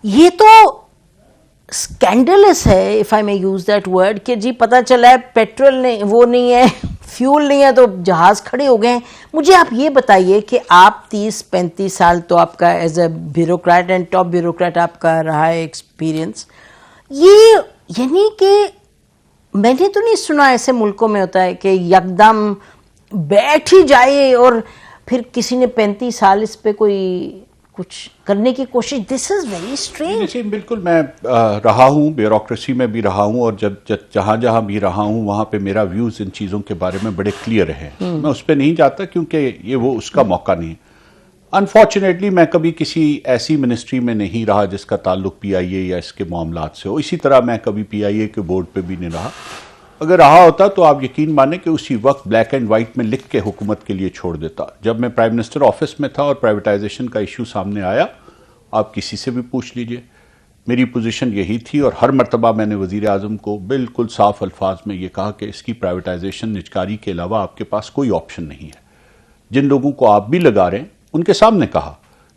یہ تو اسکینڈلس ہے, if I may use that word, کہ جی پتہ چلا ہے پیٹرول نہیں, وہ نہیں ہے, فیول نہیں ہے, تو جہاز کھڑے ہو گئے ہیں. مجھے آپ یہ بتائیے کہ آپ 30-35 سال تو آپ کا as a bureaucrat and top bureaucrat آپ کا رہا ہے ایکسپیرئنس, یہ یعنی کہ میں نے تو نہیں سنا ایسے ملکوں میں ہوتا ہے کہ یکدم بیٹھ ہی جائے اور پھر کسی نے 35 سال اس پہ کوئی کچھ کرنے کی کوشش. دس از ویری اسٹرینج. بالکل, میں رہا ہوں, بیوروکریسی میں بھی رہا ہوں, اور جہاں جہاں بھی رہا ہوں وہاں پہ میرا ویوز ان چیزوں کے بارے میں بڑے کلیئر ہیں. میں اس پہ نہیں جاتا کیونکہ یہ وہ اس کا موقع نہیں ہے. انفارچونیٹلی میں کبھی کسی ایسی منسٹری میں نہیں رہا جس کا تعلق پی آئی اے یا اس کے معاملات سے ہو. اسی طرح میں کبھی پی آئی اے کے بورڈ پہ بھی نہیں رہا. اگر رہا ہوتا تو آپ یقین مانیں کہ اسی وقت بلیک اینڈ وائٹ میں لکھ کے حکومت کے لیے چھوڑ دیتا. جب میں پرائم منسٹر آفس میں تھا اور پرائیویٹائزیشن کا ایشو سامنے آیا, آپ کسی سے بھی پوچھ لیجئے, میری پوزیشن یہی تھی, اور ہر مرتبہ میں نے وزیر اعظم کو بالکل صاف الفاظ میں یہ کہا کہ اس کی پرائیویٹائزیشن نجکاری کے علاوہ آپ کے پاس کوئی آپشن نہیں ہے. جن لوگوں کو آپ بھی لگا رہے ہیں ان کے سامنے کہا,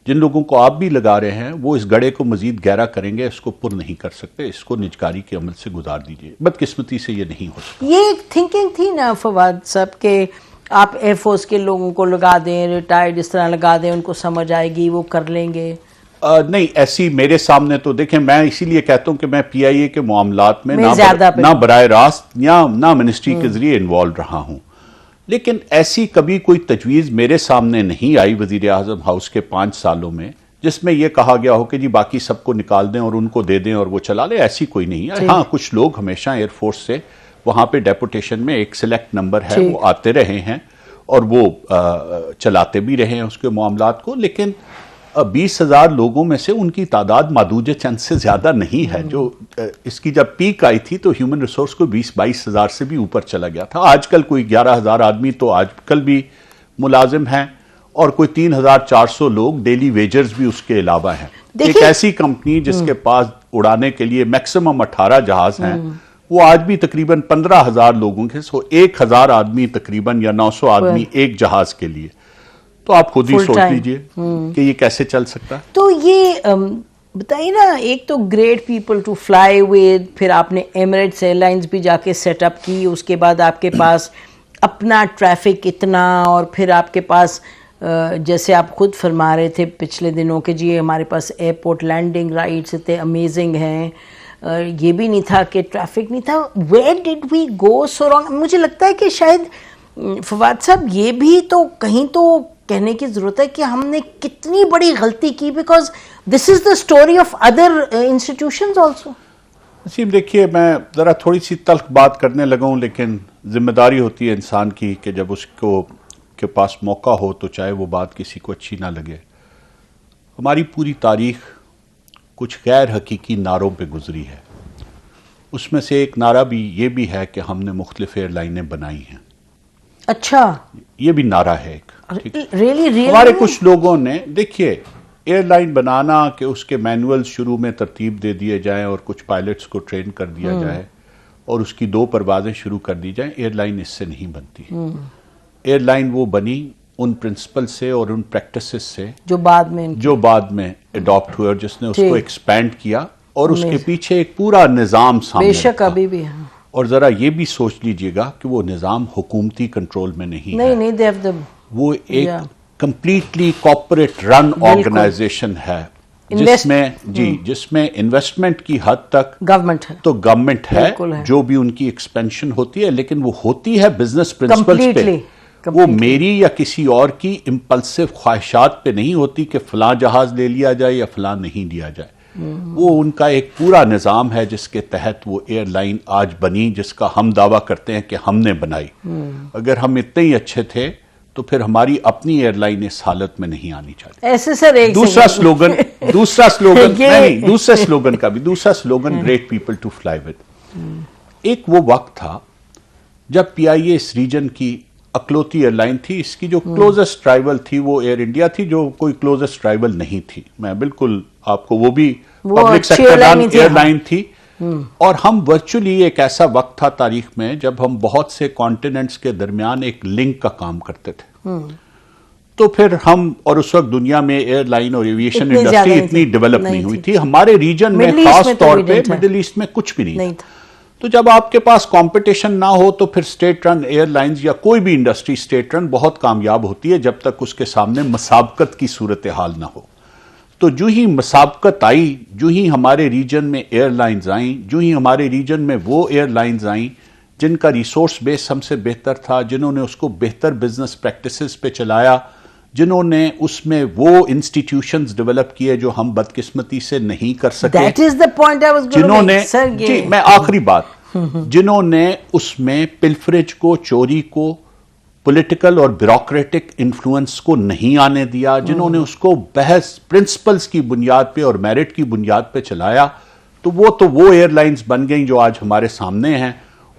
جن لوگوں کو آپ بھی لگا رہے ہیں وہ اس گڑھے کو مزید گہرا کریں گے, اس کو پر نہیں کر سکتے, اس کو نجکاری کے عمل سے گزار دیجئے. بدقسمتی سے یہ نہیں ہو سکتا. یہ ایک تھنکنگ تھی نا فواد صاحب کہ آپ ایئر فورس کے لوگوں کو لگا دیں, ریٹائرڈ اس طرح لگا دیں, ان کو سمجھ آئے گی, وہ کر لیں گے. نہیں, ایسی میرے سامنے تو دیکھیں, میں اسی لیے کہتا ہوں کہ میں پی آئی اے کے معاملات میں نہ براہ راست یا نہ منسٹری کے ذریعے انوالو رہا ہوں, لیکن ایسی کبھی کوئی تجویز میرے سامنے نہیں آئی وزیر اعظم ہاؤس کے 5 سالوں میں جس میں یہ کہا گیا ہو کہ جی باقی سب کو نکال دیں اور ان کو دے دیں اور وہ چلا لے. ایسی کوئی نہیں ہے. ہاں, کچھ لوگ ہمیشہ ایئر فورس سے وہاں پہ ڈیپوٹیشن میں ایک سلیکٹ نمبر ہے, وہ آتے رہے ہیں اور وہ چلاتے بھی رہے ہیں اس کے معاملات کو, لیکن 20,000 لوگوں میں سے ان کی تعداد معدود چند سے زیادہ نہیں ہے. جو اس کی جب پیک آئی تھی تو ہیومن ریسورس کو 20-22 ہزار سے بھی اوپر چلا گیا تھا. آج کل کوئی 11,000 آدمی تو آج کل بھی ملازم ہیں, اور کوئی 3,400 لوگ ڈیلی ویجرز بھی اس کے علاوہ ہیں. ایک ایسی کمپنی جس کے پاس اڑانے کے لیے میکسیمم 18 جہاز ہیں, وہ آج بھی تقریباً 15,000 لوگوں کے 1,000 آدمی تقریباً یا 900 آدمی ایک جہاز کے لیے. تو آپ خود ہی سوچ لیجئے کہ یہ کیسے چل سکتا ہے. تو یہ بتائیے نا, ایک تو great people to fly with, پھر آپ نے ایمریٹس ایئر لائنز بھی جا کے سیٹ اپ کی, اس کے بعد آپ کے پاس اپنا ٹریفک اتنا, اور پھر آپ کے پاس جیسے آپ خود فرما رہے تھے پچھلے دنوں کہ جی ہمارے پاس ایئرپورٹ لینڈنگ رائٹس اتنے امیزنگ ہیں, یہ بھی نہیں تھا کہ ٹریفک نہیں تھا. Where did we go so wrong? مجھے لگتا ہے کہ شاید فواد صاحب یہ بھی تو کہیں تو کہنے کی ضرورت ہے کہ ہم نے کتنی بڑی غلطی کی, because this is the story of other institutions also. Naseem دیکھیے, میں ذرا تھوڑی سی تلخ بات کرنے لگا ہوں, لیکن ذمہ داری ہوتی ہے انسان کی کہ جب اس کو کے پاس موقع ہو تو چاہے وہ بات کسی کو اچھی نہ لگے. ہماری پوری تاریخ کچھ غیر حقیقی نعروں پہ گزری ہے. اس میں سے ایک نعرہ بھی یہ بھی ہے کہ ہم نے مختلف ایئر لائنیں بنائی ہیں. اچھا, یہ بھی نعرہ ہے ایک. ریلی ہمارے کچھ لوگوں نے, دیکھیے ایئر لائن بنانا کہ اس کے مینول شروع میں ترتیب دے دیے جائیں اور کچھ پائلٹس کو ٹرین کر دیا جائے اور اس کی 2 پروازیں شروع کر دی جائیں, ایئر لائن اس سے نہیں بنتی. ایئر لائن وہ بنی ان پرنسپل سے اور ان پریکٹسز سے جو بعد میں اڈاپٹ ہوئے, اور جس نے اس کو ایکسپینڈ کیا, اور اس کے پیچھے ایک پورا نظام سامنے بے شک ابھی بھی. اور ذرا یہ بھی سوچ لیجئے گا کہ وہ نظام حکومتی کنٹرول میں نہیں ہے, وہ ایک کمپلیٹلی کارپوریٹ رن آرگنائزیشن ہے جس میں انویسٹمنٹ کی حد تک گورنمنٹ ہے, جو بھی ان کی ایکسپینشن ہوتی ہے, لیکن وہ ہوتی ہے بزنس پرنسپلز پہ. وہ میری یا کسی اور کی امپلسو خواہشات پہ نہیں ہوتی کہ فلاں جہاز لے لیا جائے یا فلاں نہیں لیا جائے. وہ ان کا ایک پورا نظام ہے جس کے تحت وہ ایئر لائن آج بنی, جس کا ہم دعویٰ کرتے ہیں کہ ہم نے بنائی. اگر ہم اتنے ہی اچھے تھے تو پھر ہماری اپنی ایئر لائن اس حالت میں نہیں آنی چاہیے. ایسے سر ایک دوسرا slogan great people to fly with. ایک وہ وقت تھا جب پی آئی اے اس ریجن کی اکلوتی ایئر لائن تھی. اس کی جو کلوزسٹ رائیول تھی وہ ایئر انڈیا تھی, جو کوئی کلوزسٹ رائیول نہیں تھی. میں بالکل آپ کو, وہ بھی پبلک سیکٹر ایئر لائن تھی. اور ہم ورچولی ایک ایسا وقت تھا تاریخ میں جب ہم بہت سے کانٹیننٹس کے درمیان ایک لنک کا کام کرتے تھے. تو پھر ہم، اور اس وقت دنیا میں ایئر لائن اور ایویشن انڈسٹری اتنی ڈیولپ نہیں ہوئی تھی. ہمارے ریجن میں خاص طور پہ مڈل ایسٹ میں کچھ بھی نہیں تھا. تو جب آپ کے پاس کمپٹیشن نہ ہو تو پھر اسٹیٹ رن ایئر لائنز یا کوئی بھی انڈسٹری اسٹیٹ رن بہت کامیاب ہوتی ہے جب تک اس کے سامنے مسابقت کی صورتحال نہ ہو. تو جو ہی مسابقت آئی، جو ہی ہمارے ریجن میں ایئر لائنز آئیں، جو ہی ہمارے ریجن میں وہ ایئر لائنز آئیں جن کا ریسورس بیس ہم سے بہتر تھا، جنہوں نے اس کو بہتر بزنس پریکٹسز پہ چلایا، جنہوں نے اس میں وہ انسٹیٹیوشنز ڈیولپ کیے جو ہم بدقسمتی سے نہیں کر سکے. That is the point I was going to جنہوں نے make. جی میں آخری بات، جنہوں نے اس میں پلفریج کو، چوری کو، پولیٹیکل اور بیوروکریٹک انفلوئنس کو نہیں آنے دیا، جنہوں نے اس کو بحث پرنسپلز کی بنیاد پہ اور میرٹ کی بنیاد پہ چلایا، تو وہ ایئر لائنز بن گئیں جو آج ہمارے سامنے ہیں.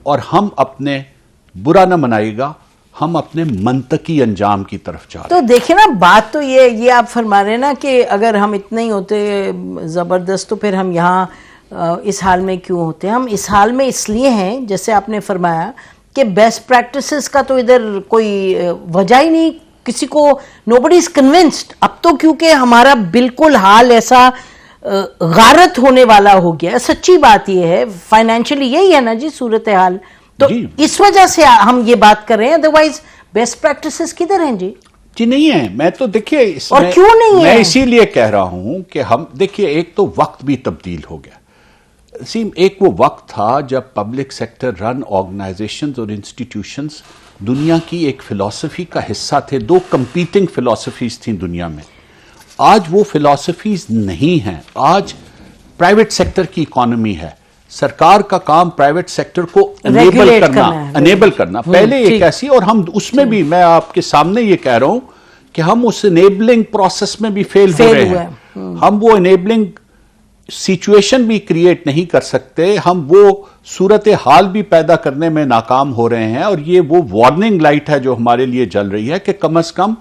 اور ہم اپنے، برا نہ منائے گا، ہم اپنے منطقی انجام کی طرف جا رہے ہیں. تو دیکھیں نا، بات تو یہ آپ فرما رہے ہیں نا کہ اگر ہم اتنے ہی ہوتے زبردست تو پھر ہم یہاں اس حال میں کیوں ہوتے ہیں. ہم اس حال میں اس لیے ہیں، جیسے آپ نے فرمایا کہ بیسٹ پریکٹسز کا تو ادھر کوئی وجہ ہی نہیں، کسی کو نوبڈی از کنونسڈ. اب تو کیونکہ ہمارا بالکل حال ایسا غارت ہونے والا ہو گیا. سچی بات یہ ہے، فائنینشلی یہی ہے نا جی صورتحال. تو اس وجہ سے ہم یہ بات کر رہے ہیں، ادروائز بیسٹ پریکٹسز کدھر ہیں جی؟ جی نہیں ہے. میں تو دیکھیے اور کیوں نہیں ہے، میں اسی لیے کہہ رہا ہوں کہ ہم دیکھیے، ایک تو وقت بھی تبدیل ہو گیا. ایک وہ وقت تھا جب پبلک سیکٹر رن آرگنائزیشنز اور انسٹیٹیوشنز دنیا کی ایک فلسفی کا حصہ تھے. دو کمپیٹنگ فلسفیز تھیں دنیا میں. آج وہ فلسفیز نہیں ہیں. آج پرائیویٹ سیکٹر کی اکانومی ہے. سرکار کا کام پرائیویٹ سیکٹر کو انیبل کرنا. پہلے ایک ایسی، اور ہم اس میں بھی، میں آپ کے سامنے یہ کہہ رہا ہوں کہ ہم اس انیبلنگ پروسیس میں بھی فیل ہو رہے ہیں. ہم وہ انیبلنگ سچویشن بھی کریٹ نہیں کر سکتے، ہم وہ صورتحال بھی پیدا کرنے میں ناکام ہو رہے ہیں. اور یہ وہ وارننگ لائٹ ہے جو ہمارے لیے جل رہی ہے کہ کم از کم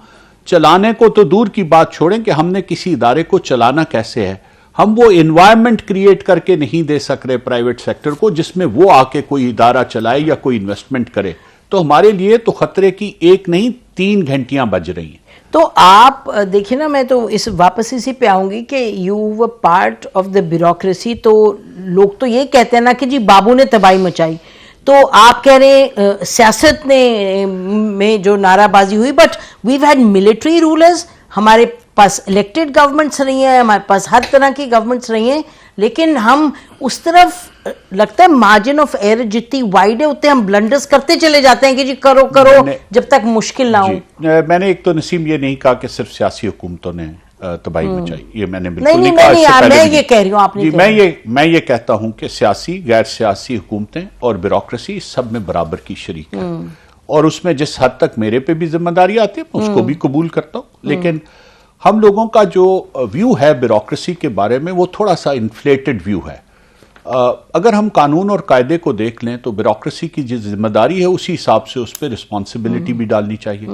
چلانے کو تو دور کی بات چھوڑیں کہ ہم نے کسی ادارے کو چلانا کیسے ہے. ہم وہ انوائرمنٹ کریٹ کر کے نہیں دے سک رہے پرائیویٹ سیکٹر کو جس میں وہ آ کے کوئی ادارہ چلائے یا کوئی انویسٹمنٹ کرے. تو ہمارے لیے تو خطرے کی 1 نہیں 3 گھنٹیاں بج رہی ہیں. تو آپ دیکھیں نا، میں تو اس واپس اسی پہ آؤں گی کہ you were part of the bureaucracy. تو لوگ تو یہ کہتے ہیں نا کہ جی بابو نے تباہی مچائی. تو آپ کہہ رہے ہیں سیاست میں جو نعرہ بازی ہوئی، but we've had military rulers. ہمارے پاس الیکٹڈ گورنمنٹس رہی ہیں، ہمارے پاس ہر طرح کی گورنمنٹس رہی ہیں، لیکن ہم اس طرف لگتا ہے مارجن آف ایرر جتنی وائڈ ہے اتنے ہم بلنڈرز کرتے چلے جاتے ہیں کہ جی کرو جب تک مشکل نہ ہو. میں نے ایک تو نسیم یہ نہیں کہا کہ صرف سیاسی حکومتوں نے تباہی مچائی. یہ میں نے بالکل نہیں کہا. میں یہ کہہ رہی ہوں، آپ نے میں یہ کہتا ہوں کہ سیاسی، غیر سیاسی حکومتیں اور بیوروکریسی سب میں برابر کی شریک ہے. اور اس میں جس حد تک میرے پہ بھی ذمہ داری آتی ہے میں اس کو بھی قبول کرتا ہوں. لیکن ہم لوگوں کا جو ویو ہے بیوروکریسی کے بارے میں وہ تھوڑا سا انفلیٹڈ ویو ہے. اگر ہم قانون اور قاعدے کو دیکھ لیں تو بیوروکریسی کی جو ذمہ داری ہے اسی حساب سے اس پہ رسپانسبلٹی بھی ڈالنی چاہیے.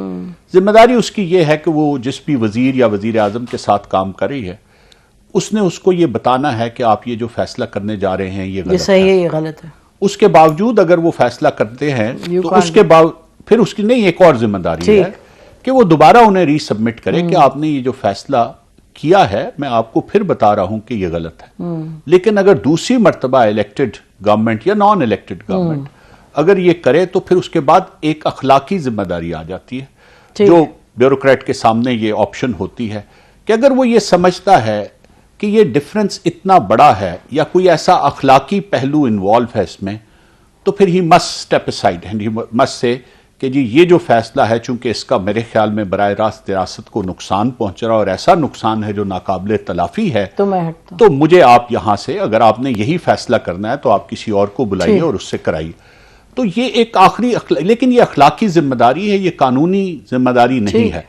ذمہ داری اس کی یہ ہے کہ وہ جس بھی وزیر یا وزیر اعظم کے ساتھ کام کر رہی ہے اس نے اس کو یہ بتانا ہے کہ آپ یہ جو فیصلہ کرنے جا رہے ہیں یہ غلط ہے، یہ غلط ہے. اس کے باوجود اگر وہ فیصلہ کرتے ہیں تو اس کے پھر اس کی نہیں ایک اور ذمہ داری ہے کہ وہ دوبارہ انہیں ری سبمٹ کرے کہ آپ نے یہ جو فیصلہ کیا ہے میں آپ کو پھر بتا رہا ہوں کہ یہ غلط ہے. لیکن اگر دوسری مرتبہ الیکٹڈ گورنمنٹ یا نان الیکٹڈ گورنمنٹ اگر یہ کرے تو پھر اس کے بعد ایک اخلاقی ذمہ داری آ جاتی ہے جو بیوروکریٹ کے سامنے یہ آپشن ہوتی ہے کہ اگر وہ یہ سمجھتا ہے کہ یہ ڈفرنس اتنا بڑا ہے یا کوئی ایسا اخلاقی پہلو انوالو ہے اس میں تو پھر he must step aside and he must سے کہ جی یہ جو فیصلہ ہے چونکہ اس کا میرے خیال میں براہ راست ریاست کو نقصان پہنچ رہا اور ایسا نقصان ہے جو ناقابل تلافی ہے تو مجھے آپ یہاں سے اگر آپ نے یہی فیصلہ کرنا ہے تو آپ کسی اور کو بلائیے اور اس سے کرائیے. تو یہ ایک آخری لیکن یہ اخلاقی ذمہ داری ہے، یہ قانونی ذمہ داری نہیں ہے.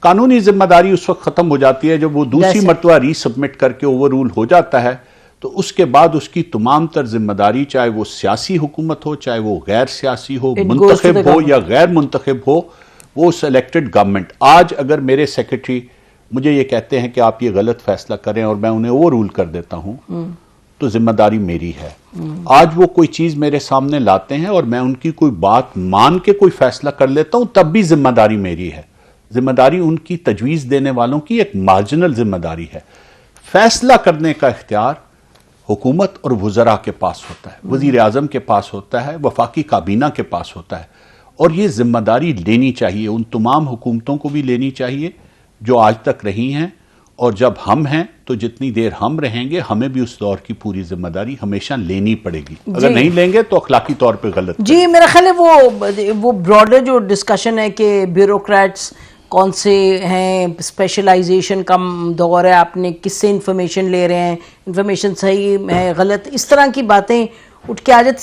قانونی ذمہ داری اس وقت ختم ہو جاتی ہے جب وہ دوسری مرتبہ ری سبمٹ کر کے اوور رول ہو جاتا ہے. تو اس کے بعد اس کی تمام تر ذمہ داری چاہے وہ سیاسی حکومت ہو چاہے وہ غیر سیاسی ہو، منتخب ہو یا غیر منتخب ہو، وہ سلیکٹڈ گورنمنٹ. آج اگر میرے سیکرٹری مجھے یہ کہتے ہیں کہ آپ یہ غلط فیصلہ کریں اور میں انہیں اوور رول کر دیتا ہوں تو ذمہ داری میری ہے. آج وہ کوئی چیز میرے سامنے لاتے ہیں اور میں ان کی کوئی بات مان کے کوئی فیصلہ کر لیتا ہوں تب بھی ذمہ داری میری ہے. ذمہ داری ان کی تجویز دینے والوں کی ایک مارجنل ذمہ داری ہے. فیصلہ کرنے کا اختیار حکومت اور وزراء کے پاس ہوتا ہے, وزیر اعظم کے پاس ہوتا ہے, وفاقی کابینہ کے پاس ہوتا ہے, اور یہ ذمہ داری لینی چاہیے, ان تمام حکومتوں کو بھی لینی چاہیے جو آج تک رہی ہیں, اور جب ہم ہیں تو جتنی دیر ہم رہیں گے ہمیں بھی اس دور کی پوری ذمہ داری ہمیشہ لینی پڑے گی. اگر نہیں لیں گے تو اخلاقی طور پہ غلط. جی میرا خیال ہے وہ براڈر جو ڈسکشن ہے کہ بیوروکریٹس کون سے ہیں, اسپیشلائزیشن کا دور ہے, آپ نے کس سے انفارمیشن لے رہے ہیں, انفارمیشن صحیح ہے غلط, اس طرح کی باتیں اٹھ کے آ جاتی.